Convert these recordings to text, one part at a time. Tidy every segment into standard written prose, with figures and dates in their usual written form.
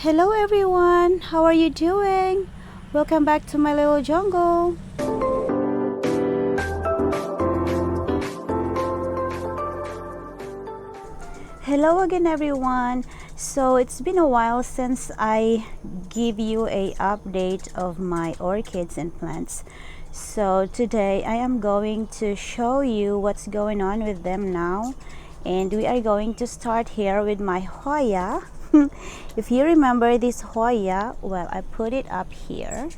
Hello everyone, how are you doing? Welcome back to my little jungle. Hello again everyone. So it's been a while since I give you a update of my orchids and plants. So today I am going to show you what's going on with them now, and we are going to start here with my hoya. If you remember this hoya, well, I put it up here.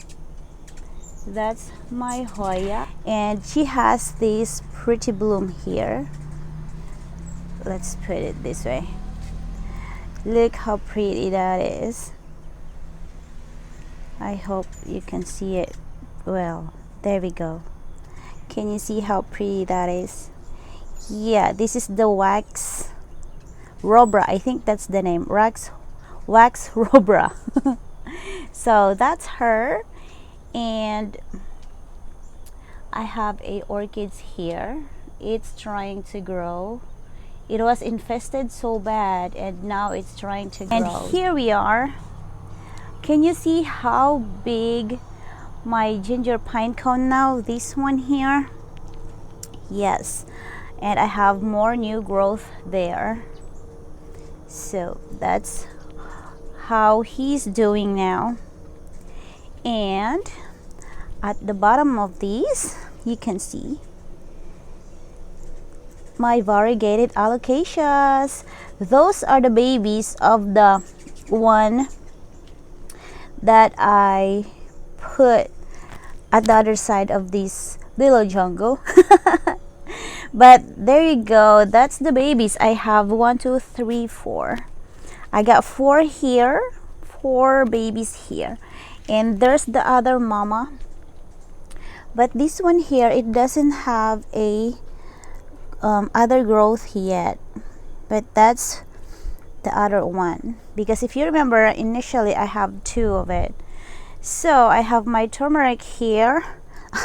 That's my hoya, and she has this pretty bloom here. Let's put it this way. Look how pretty that is. I hope you can see it well. There we go. Can you see how pretty that is? Yeah, this is the wax robra. I think that's the name. Wax robra. So that's her, and I have a orchids here. It's trying to grow. It was infested so bad, and now it's trying to grow. And here we are. Can you see how big my ginger pine cone now? This one here. Yes, and I have more new growth there. So that's how he's doing now. And at the bottom of these, you can see my variegated alocasias. Those are the babies of the one that I put at the other side of this little jungle. But there you go, that's the babies. I have 1, 2, 3, 4. I got 4 here, 4 babies here, and there's the other mama. But this one here, it doesn't have a other growth yet, but that's the other one, because if you remember, initially I have 2 of it. So I have my turmeric here.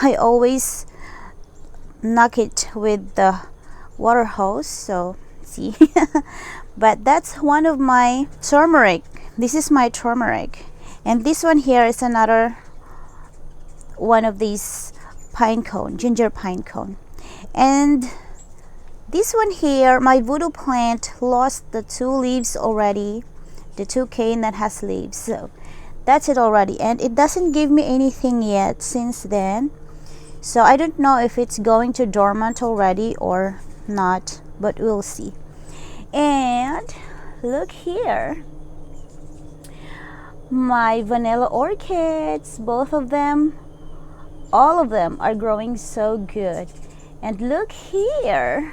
I always knock it with the water hose, so see. But that's one of my turmeric. This is my turmeric, and this one here is another one of these pine cone, ginger pine cone. And this one here, my voodoo plant, lost the 2 leaves already, the 2 cane that has leaves. So that's it already, and it doesn't give me anything yet since then. So I don't know if it's going to dormant already or not, but we'll see. And look here, my vanilla orchids, both of them, all of them are growing so good. And look here,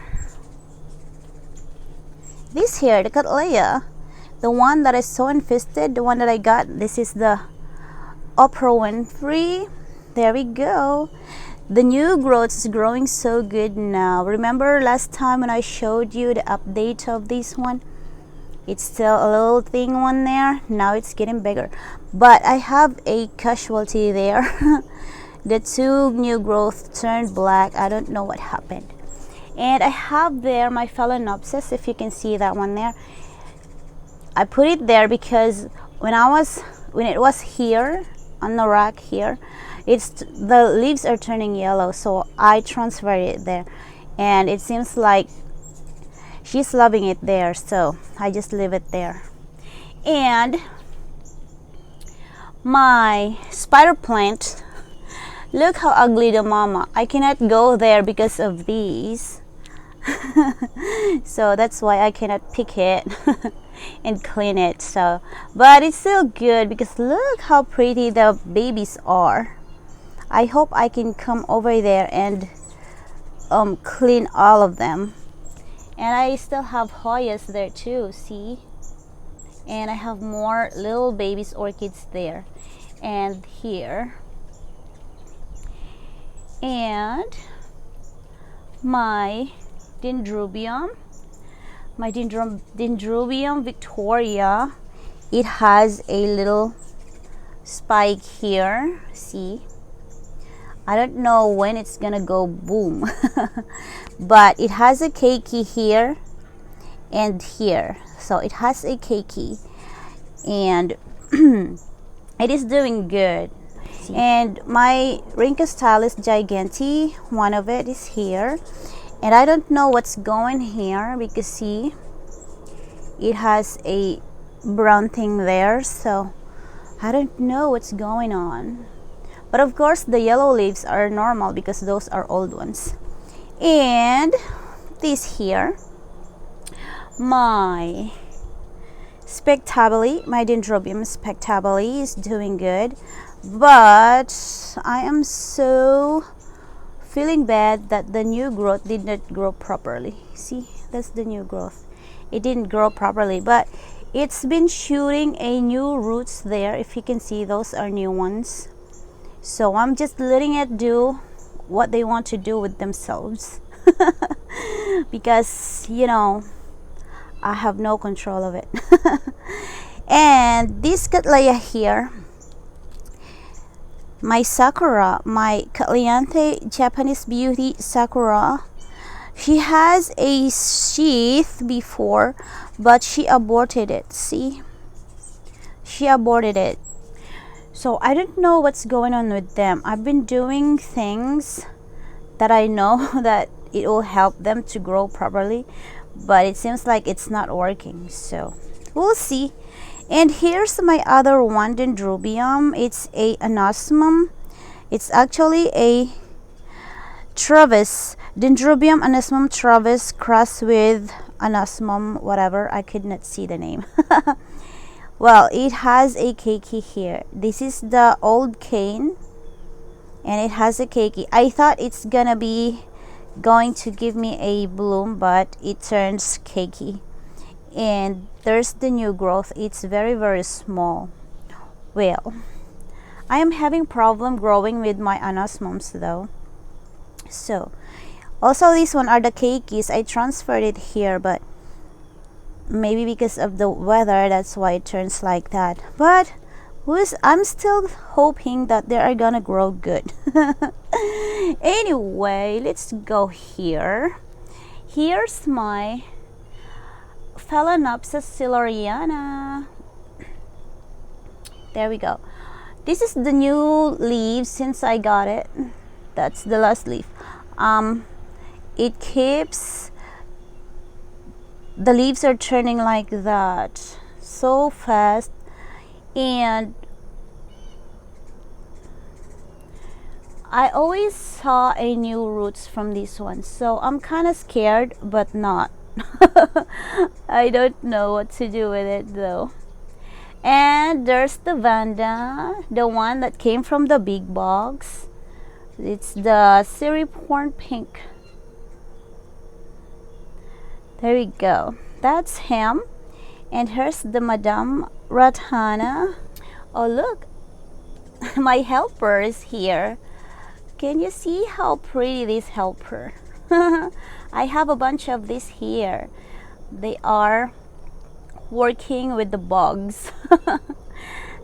this here, the cattleya, the one that is so infested, the one that I got, this is the Oprah Winfrey. There we go. The new growth is growing so good now. Remember last time when I showed you the update of this one? It's still a little thing one there. Now it's getting bigger. But I have a casualty there. The 2 new growth turned black. I don't know what happened. And I have there my phalaenopsis, if you can see that one there. I put it there because when it was here on the rack here, the leaves are turning yellow, so I transferred it there, and it seems like she's loving it there, so I just leave it there. And my spider plant, look how ugly the mama. I cannot go there because of these. So that's why I cannot pick it and clean it. So, but it's still good because look how pretty the babies are. I hope I can come over there and clean all of them. And I still have hoyas there too, see? And I have more little babies orchids there and here. And my dendrobium, my dendrobium Victoria, it has a little spike here, see? I don't know when it's gonna go boom. But it has a keiki here and here, so it has a keiki, and it is doing good. And my Rhynchostylus gigantea, one of it is here, and I don't know what's going here because see, it has a brown thing there, so I don't know what's going on. But of course the yellow leaves are normal because those are old ones. And this here, my spectabile, my Dendrobium spectabile is doing good, but I am so feeling bad that the new growth did not grow properly. See, that's the new growth. It didn't grow properly, but it's been shooting a new roots there. If you can see, those are new ones. So I'm just letting it do what they want to do with themselves because, you know, I have no control of it. And this Cattleya here, my Sakura, my Cattleya Japanese Beauty Sakura, she has a sheath before, but she aborted it. See, she aborted it. So I don't know what's going on with them. I've been doing things that I know that it will help them to grow properly, but it seems like it's not working, so we'll see. And here's my other one, Dendrobium. It's a anosmum. It's actually a Travis, Dendrobium anosmum Travis crossed with anosmum whatever, I could not see the name. Well, it has a keiki here. This is the old cane, and it has a keiki. I thought it's gonna be going to give me a bloom, but it turns keiki. And there's the new growth. It's very, very small. Well, I am having problem growing with my anosmums though. So, also these one are the keikis. I transferred it here, but maybe because of the weather, that's why it turns like that. But I'm still hoping that they are gonna grow good. Anyway, let's go here. Here's my Phalaenopsis siluriana. There we go. This is the new leaves since I got it. That's the last leaf. It keeps, the leaves are turning like that so fast, and I always saw a new roots from this one, so I'm kind of scared but not. I don't know what to do with it though. And there's the Vanda, the one that came from the big box. It's the Siriporn pink. There we go. That's him. And here's the Madame Ratana. Oh look, my helper is here. Can you see how pretty this helper? I have a bunch of this here. They are working with the bugs.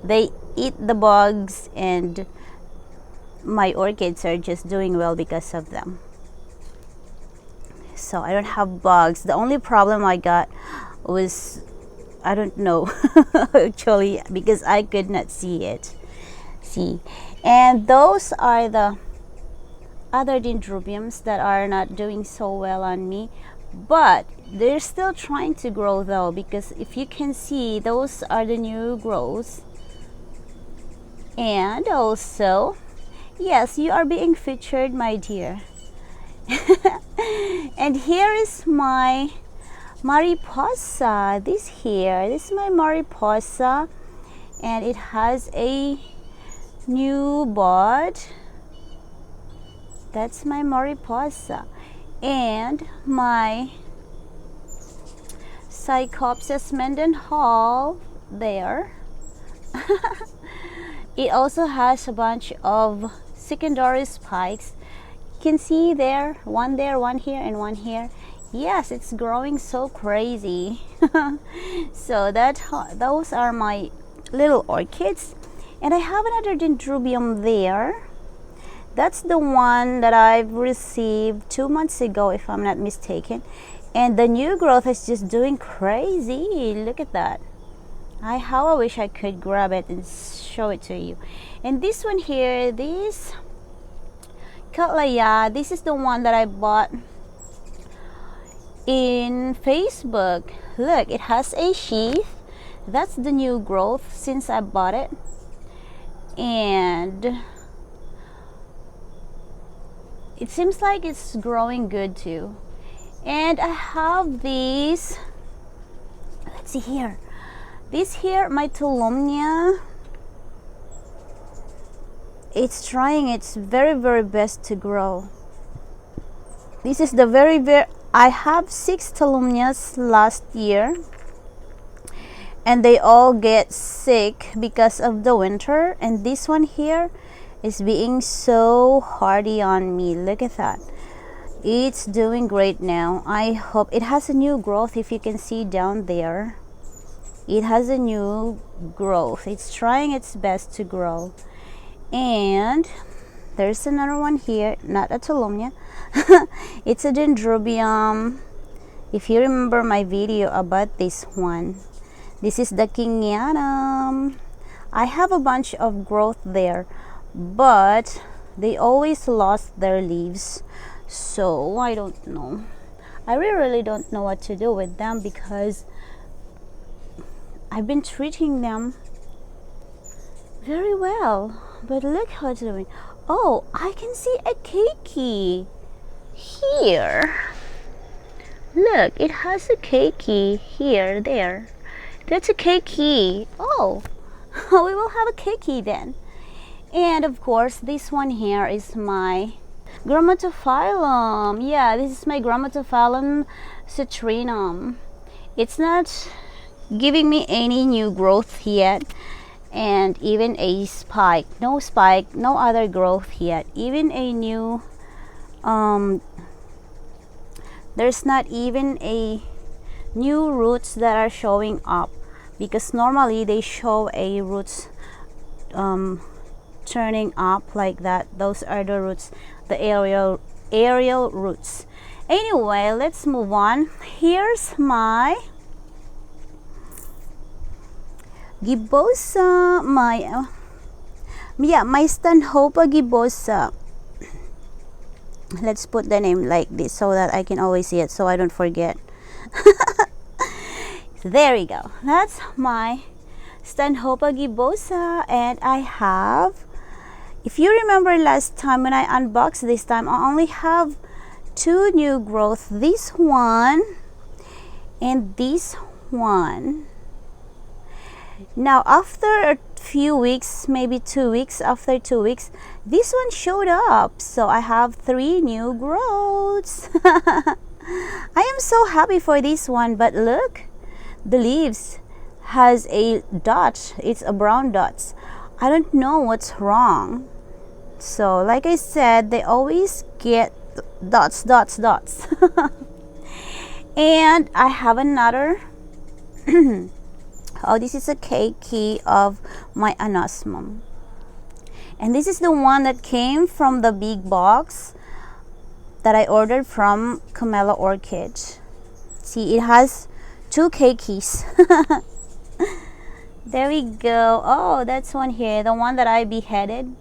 They eat the bugs, and my orchids are just doing well because of them. So I don't have bugs. The only problem I got was, I don't know, actually, because I could not see it. See, and those are the other dendrobiums that are not doing so well on me, but they're still trying to grow though, because if you can see, those are the new growths. And also, yes, you are being featured, my dear. And here is my Mariposa. This is my Mariposa, and it has a new bud. That's my Mariposa. And my Psychopsis Mendenhall there. It also has a bunch of secondary spikes. You can see there, one here, and one here. Yes, it's growing so crazy. So those are my little orchids. And I have another dendrobium there. That's the one that I've received 2 months ago, if I'm not mistaken. And the new growth is just doing crazy. Look at that. How I wish I could grab it and show it to you. And this one here, this calaya, this is the one that I bought in Facebook. Look, it has a sheath. That's the new growth since I bought it. And it seems like it's growing good too. And I have these, let's see here, this here, my Tulomnia, it's trying its very best to grow. This is the very I have 6 Tulomnias last year, and they all get sick because of the winter, and this one here is being so hardy on me. Look at that. It's doing great now. I hope it has a new growth. If you can see down there, it has a new growth. It's trying its best to grow. And there's another one here, not a Tulomnia. It's a Dendrobium. If you remember my video about this one, this is the Kingianum. I have a bunch of growth there, but they always lost their leaves. So I don't know. I really don't know what to do with them because I've been treating them very well. But look how it's doing. Oh, I can see a keiki here. Look, it has a keiki here, there. That's a keiki. Oh, we will have a keiki then. And of course, this one here is my Gramatophyllum. Yeah, this is my Gramatophyllum citrinum. It's not giving me any new growth yet, and even a spike, no other growth yet. Even a new there's not even a new roots that are showing up, because normally they show a roots turning up like that. Those are the roots, the aerial roots. Anyway, let's move on. Here's my Gibosa, my Stanhopea gibosa. Let's put the name like this so that I can always see it, so I don't forget. There we go. That's my Stanhopea gibosa. And I have, if you remember last time when I unboxed this time, I only have 2 new growth. This one and this one. Now after a few weeks, maybe 2 weeks, after 2 weeks, this one showed up. So I have 3 new growths. I am so happy for this one. But look, the leaves has a dot. It's a brown dots. I don't know what's wrong. So like I said, they always get dots. And I have another oh, this is a keiki of my anosmum, and this is the one that came from the big box that I ordered from Camella Orchid. See, it has 2 keikis. There we go. Oh, that's one here, the one that I beheaded.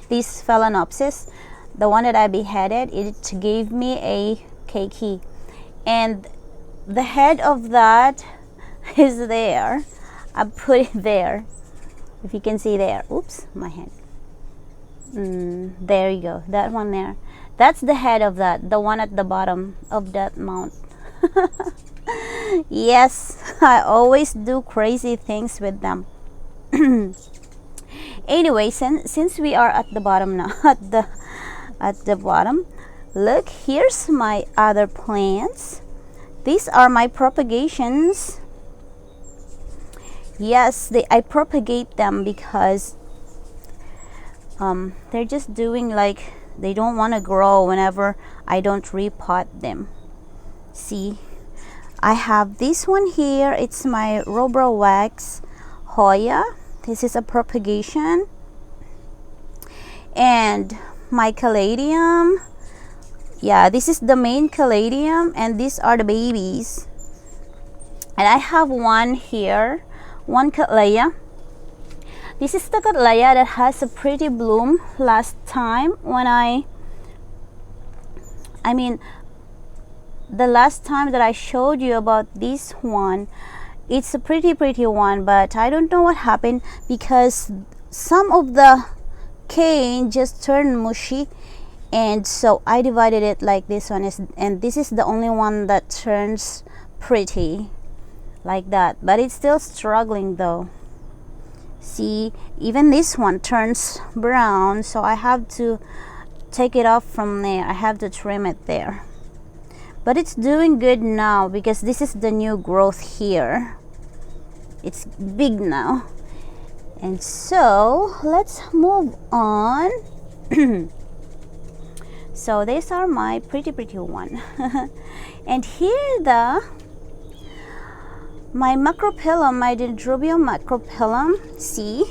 This Phalaenopsis, the one that I beheaded, it gave me a keiki, and the head of that is there. I put it there. If you can see there. Oops, my hand. There you go. That one there. That's the head of that. The one at the bottom of that mount. Yes, I always do crazy things with them. Anyway, since we are at the bottom now, at the bottom, look, here's my other plants. These are my propagations. Yes, I propagate them because they're just doing like they don't want to grow whenever I don't repot them. See, I have this one here. It's my Robra Wax Hoya. This is a propagation. And my caladium. Yeah, this is the main caladium, and these are the babies. And I have one here, one cattleya. This is the cattleya that has a pretty bloom. Last time when the last time that I showed you about this one, it's a pretty one, but I don't know what happened because some of the cane just turned mushy, and so I divided it like this one is, and this is the only one that turns pretty like that, but it's still struggling though. See, even this one turns brown, so I have to take it off from there. I have to trim it there, but it's doing good now because this is the new growth here. It's big now. And so let's move on. So these are my pretty one. And here my macrophyllum, my Dendrobium macrophyllum, see,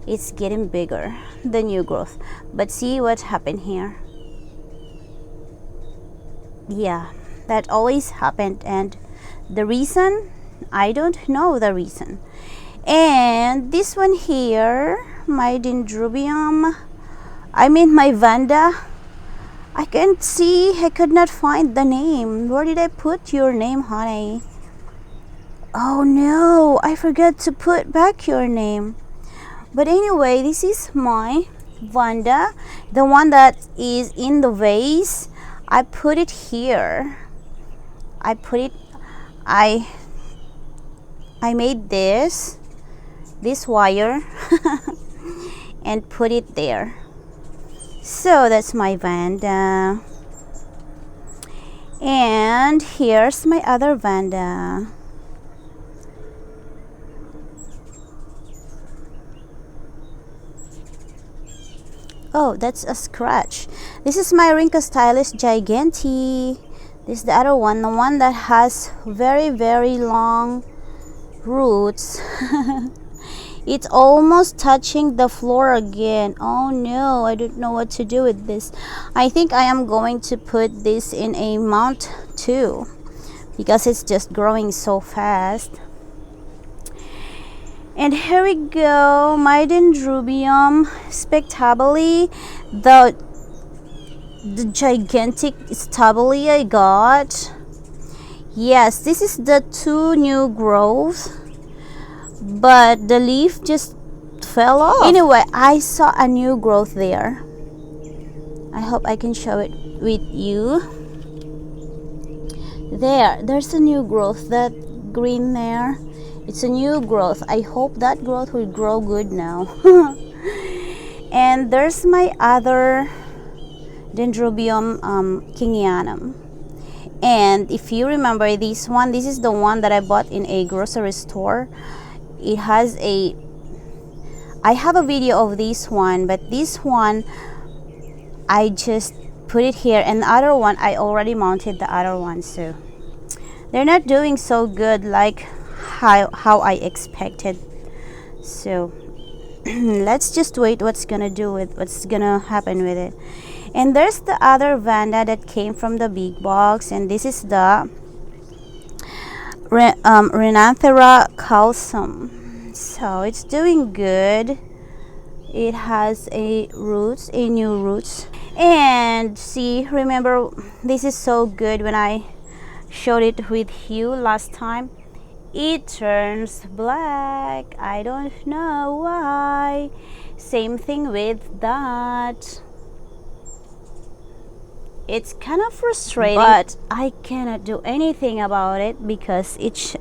it's getting bigger, the new growth. But see what happened here. Yeah, that always happened, and the reason, I don't know the reason. And this one here, my Dendrobium, my Vanda, I can't see, I could not find the name. Where did I put your name, honey? Oh no, I forgot to put back your name. But anyway, this is my Vanda, the one that is in the vase. I put it here. I made this wire and put it there. So that's my Vanda. And here's my other Vanda. Oh, that's a scratch. This is my Rhynchostylis gigantea. This is the other one, the one that has very long roots. It's almost touching the floor again. Oh no, I don't know what to do with this. I think I am going to put this in a mount too, because it's just growing so fast. And here we go, my Dendrobium spectabile, the gigantic stabile I got. Yes, this is the two new growth, but the leaf just fell off. Anyway, I saw a new growth there. I hope I can show it with you. There's a new growth, that green there. It's a new growth. I hope that growth will grow good now. And there's my other Dendrobium kingianum. And if you remember this one, this is the one that I bought in a grocery store. It has I have a video of this one, but this one I just put it here, and the other one I already mounted the other one, so they're not doing so good like how I expected. So let's just wait what's gonna happen with it. And there's the other Vanda that came from the big box, and this is the Renanthera calcium. So it's doing good. It has a new roots. And see, remember, this is so good. When I showed it with you last time, it turns black. I don't know why. Same thing with that. It's kind of frustrating, but I cannot do anything about it because it's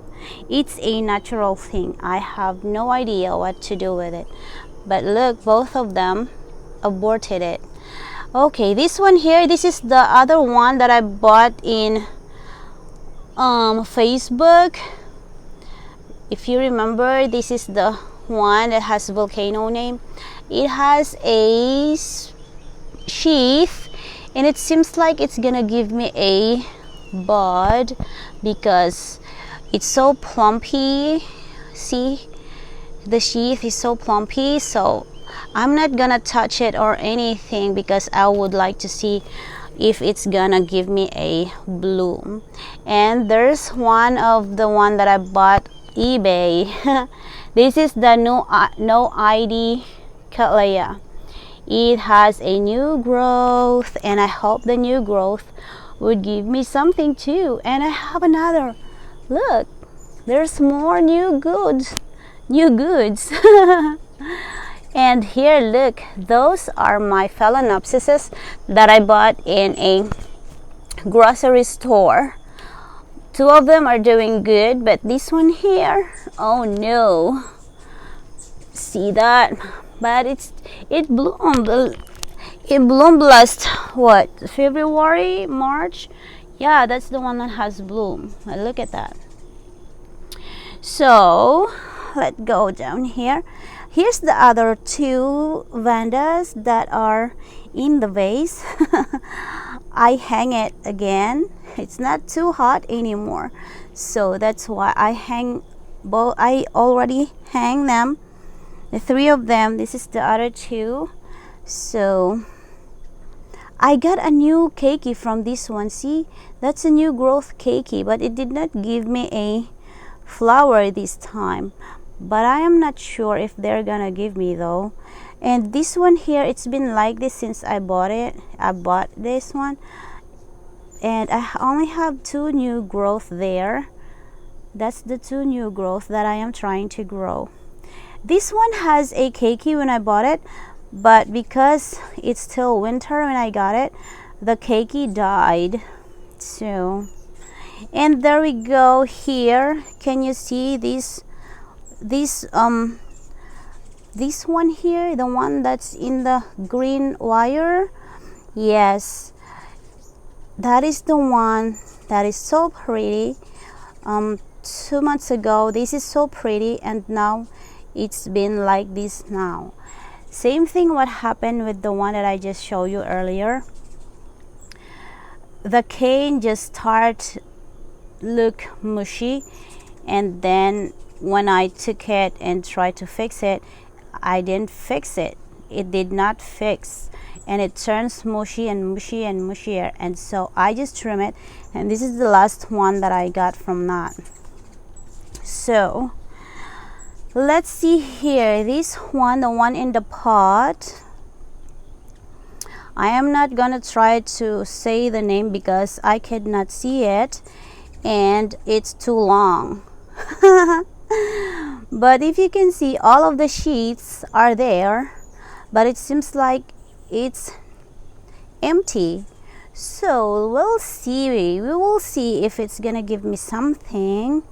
a natural thing. I have no idea what to do with it. But look, both of them aborted it. Okay, this one here, this is the other one that I bought in Facebook. If you remember, this is the one that has Volcano name. It has a sheath, and it seems like it's gonna give me a bud because it's so plumpy. See, the sheath is so plumpy, so I'm not gonna touch it or anything because I would like to see if it's gonna give me a bloom. And there's one of the one that I bought eBay. This is the no ID cattleya. It has a new growth, and I hope the new growth would give me something too. And I have another. Look, there's more new goods. And here, look, those are my phalaenopsises that I bought in a grocery store. Two of them are doing good, but this one here, oh no. See that? But it bloomed last, what, February, March? Yeah, that's the one that has bloom. Look at that. So let's go down here. Here's the other two Vandas that are in the vase. I hang it again. It's not too hot anymore, so that's why I hang both. I already hang them, the three of them. This is the other two. So I got a new keiki from this one. See, that's a new growth keiki, but it did not give me a flower this time. But I am not sure if they're gonna give me though. And this one here, it's been like this since I bought it. I bought this one, and I only have two new growth there. That's the two new growth that I am trying to grow. This one has a keiki when I bought it, but because it's still winter when I got it, the keiki died. So, and there we go. Here, can you see this one here, the one that's in the green wire? Yes, that is the one that is so pretty. 2 months ago, this is so pretty, and now it's been like this now. Same thing what happened with the one that I just showed you earlier. The cane just start look mushy, and then when I took it and tried to fix it, I didn't fix it. It did not fix, and it turns mushy and mushy and mushier, and so I just trim it. And this is the last one that I got from that. So let's see here, this one, the one in the pot. I am not gonna try to say the name because I could not see it and it's too long. But if you can see, all of the sheets are there, but it seems like it's empty. So we'll see. We will see if it's gonna give me something.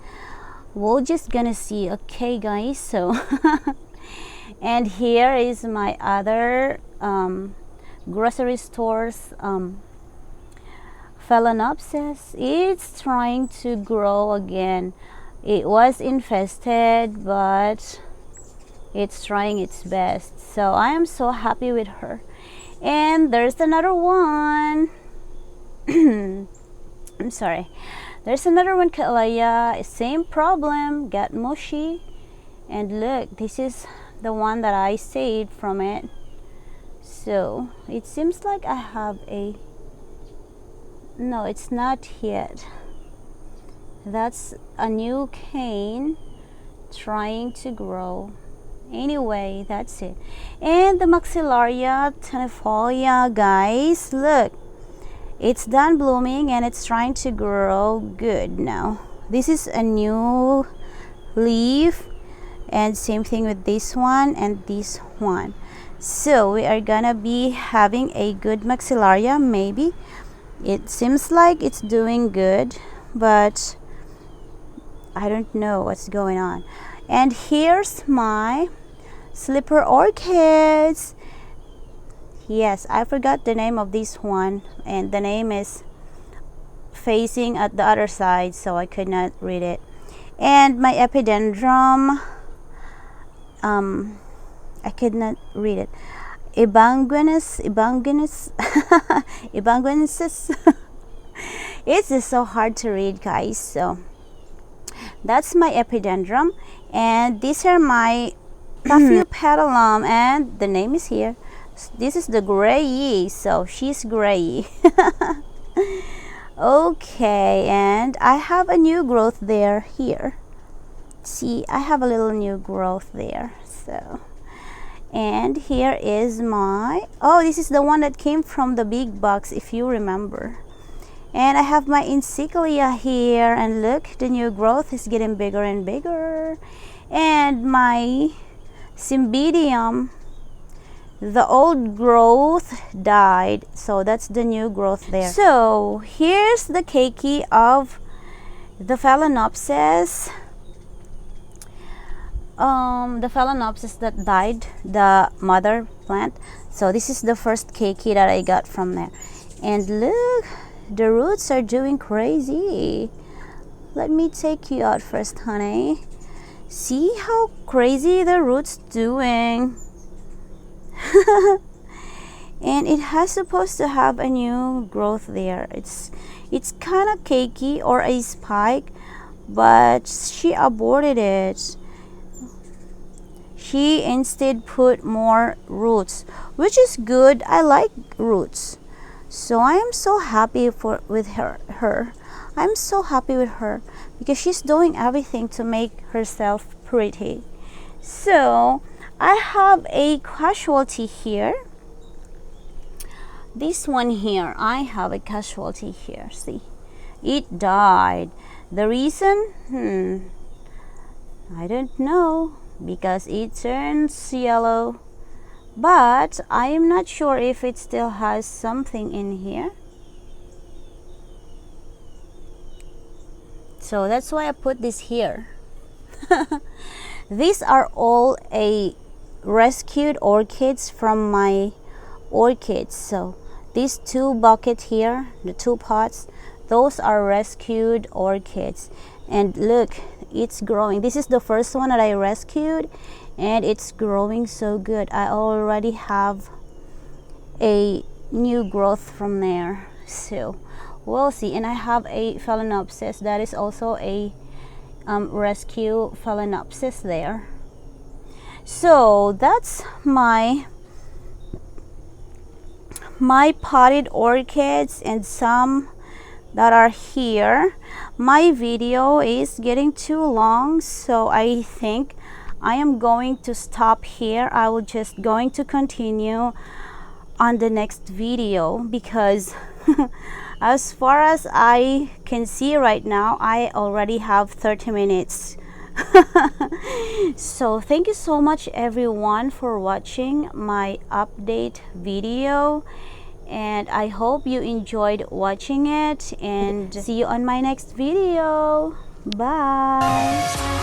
We're just gonna see. Okay guys, so and here is my other grocery stores phalaenopsis. It's trying to grow again. It was infested, but it's trying its best, so I am so happy with her. And there's another one. I'm sorry, there's another one, cattleya, same problem, got mushy. And look, this is the one that I saved from it. So it seems like I have a, no, it's not yet. That's a new cane trying to grow. Anyway, that's it. And the Maxillaria tenuifolia, guys, look, it's done blooming and it's trying to grow good now. This is a new leaf, and same thing with this one and this one. So we are gonna be having a good Maxillaria. Maybe it seems like it's doing good, but I don't know what's going on. And here's my slipper orchids. Yes, I forgot the name of this one, and the name is facing at the other side, so I could not read it. And my epidendrum, I could not read it. Ebanguinus. It's just so hard to read, guys. So that's my epidendrum, and these are my Paphiopedilum, and the name is here. This is the gray, so she's gray. Okay, and I have a new growth there here. See, I have a little new growth there. So, and here is my, oh, this is the one that came from the big box, if you remember. And I have my encyclia here, and look, the new growth is getting bigger and bigger. And my cymbidium, the old growth died, so that's the new growth there. So here's the keiki of the Phalaenopsis. The Phalaenopsis that died, the mother plant. So this is the first keiki that I got from there. And look, the roots are doing crazy. Let me take you out first, honey. See how crazy the roots doing. And it has supposed to have a new growth there. It's kind of cakey or a spike, but she aborted it. She instead put more roots, which is good. I like roots, so I am so happy with her. I'm so happy with her because she's doing everything to make herself pretty. So I have a casualty here. This one here, I have a casualty here. See, it died. The reason? I don't know, because it turns yellow. But I am not sure if it still has something in here. So that's why I put this here. These are all a rescued orchids from my orchids. So these two buckets here, the two pots, those are rescued orchids. And look, it's growing. This is the first one that I rescued, and it's growing so good. I already have a new growth from there, so we'll see. And I have a Phalaenopsis that is also a rescue Phalaenopsis there. So that's my potted orchids and some that are here. My video is getting too long, so I think I am going to stop here. I will just going to continue on the next video because as far as I can see right now, I already have 30 minutes. So thank you so much everyone for watching my update video, and I hope you enjoyed watching it, and see you on my next video. Bye.